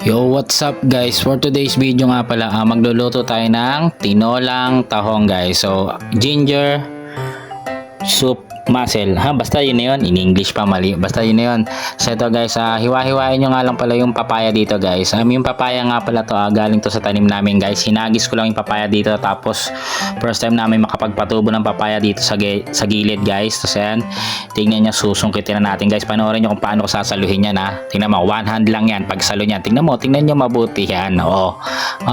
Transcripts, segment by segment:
Yo, what's up guys? For today's video nga pala, magluluto tayo ng tinolang tahong guys. So, ginger soup mussel. Basta yun na yun. In English pa mali. Basta yun na yun. So, ito guys, hiwa-hiwain nyo nga lang pala yung papaya dito guys. Yung papaya nga pala to, galing to sa tanim namin guys. Hinagis ko lang yung papaya dito. Tapos, first time namin makapagpatubo ng papaya dito sa gilid guys. Tapos yan, tingnan nyo, susungkitin na natin guys. Panoorin nyo kung paano ko sasaluhin yan ha. Tingnan mo, one hand lang yan. Pag salo yan, tingnan nyo mabuti yan. O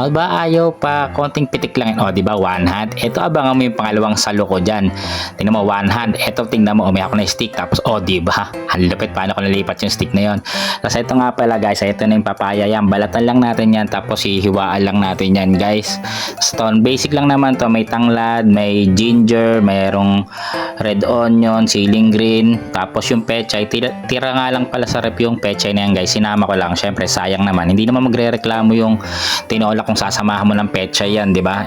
ba, ayaw pa, konting pitik lang yan. O, diba, one hand. Ito, abangan mo yung pangalawang salo ko dyan. Tingnan mo, one hand. Ito, tingnan mo, may ako na stick. Tapos, diba, ang lupit, paano ko nalipat yung stick na yon. Tapos, ito nga pala guys, ito na yung papaya yan. Balatan lang natin yan. Tapos, hihiwaan lang natin yan guys. Stone, basic lang naman to. May tanglad, may ginger, mayroong red onion, siling green. Tapos, yung pechay, tira nga lang pala sa rep yung pechay na yan guys. Sinama ko lang, syempre, sayang naman. Hindi naman magre-reklamo yung tinola kung sasamahan mo ng pechay yan, diba?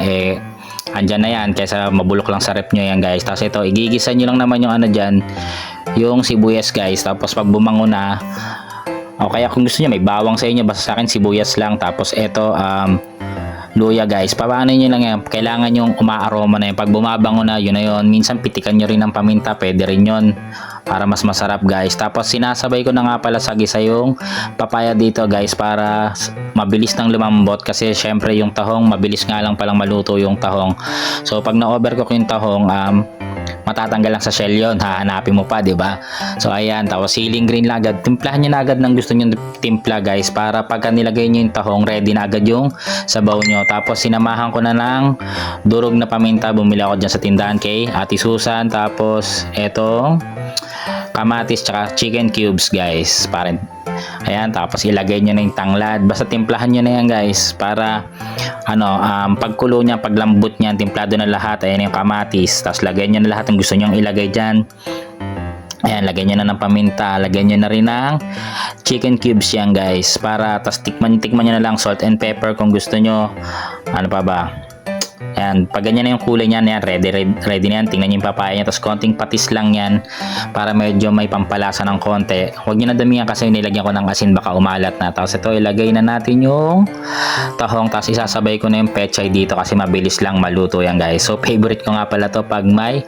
Andyan na yan, kaysa mabulok lang sa rep nyo yan guys. Tapos ito, igigisa nyo lang naman yung ano dyan, yung sibuyas guys. Tapos pag bumango na, o kaya kung gusto nyo may bawang sa inyo, basta sa akin sibuyas lang. Tapos ito, luya guys, paano nyo lang yan, kailangan yung umaaroma na yan. Pag bumabango na, yun na yun. Minsan pitikan nyo rin ng paminta, pwede rin yun para mas masarap guys. Tapos sinasabay ko na nga pala sa gisa yung papaya dito guys, para mabilis nang lumambot. Kasi syempre yung tahong, mabilis nga lang palang maluto yung tahong. So pag na-overcook yung tahong, matatanggal lang sa shell yun, hahanapin mo pa, diba? So ayan, tapos siling green lang agad, timplahan nyo na agad ng gusto nyo timpla guys, para pagka nilagay nyo yung tahong, ready na agad yung sabaw nyo. Tapos sinamahan ko na ng durog na paminta, bumili ako dyan sa tindahan kay Ate Susan. Tapos etong kamatis tsaka chicken cubes guys, parang ayan. Tapos ilagay nyo na yung tanglad, basta timplahan nyo na yan guys, para pagkulo niya, paglambot niya, timplado na lahat. Ayan yung kamatis, tapos lagay nyo na lahat ng gusto nyo ilagay dyan. Ayan, lagay nyo na ng paminta, lagay nyo na rin ng chicken cubes yan guys, para tapos tikman nyo na lang salt and pepper kung gusto nyo. Ano pa ba? Ayan, pag ganyan na yung kulay niyan, ready na yan. Tingnan nyo yung papaya niya, tapos konting patis lang yan para medyo may pampalasa ng konti. Huwag nyo na damihan kasi nilagyan ko ng asin, baka umalat na. Tapos ito, ilagay na natin yung tahong, tapos isasabay ko na yung pechay dito kasi mabilis lang maluto yan guys. So favorite ko nga pala to pag may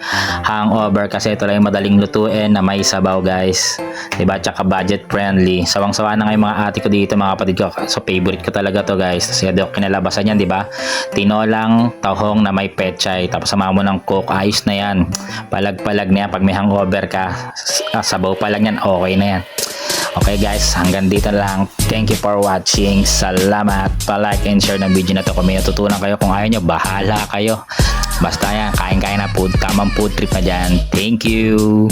hangover, kasi ito lang yung madaling lutuin na may sabaw guys, diba? Tsaka budget friendly. Sawang-sawa na nga yung mga ate ko dito, mga kapatid ko. So favorite ko talaga to guys. Tapos yung kinalabasan yan, diba? Tinolang tahong na may pechay, tapos sama mo ng coke, ayos na yan. Palag-palag na yan. Pag may hangover ka, sabaw pa lang yan, okay na yan. Okay guys, hanggang dito lang. Thank you for watching. Salamat. Pa-like and share ng video na to kung may natutunan kayo. Kung ayaw nyo, bahala kayo. Basta yan, kain-kain na food. Tamang food trip na dyan. Thank you.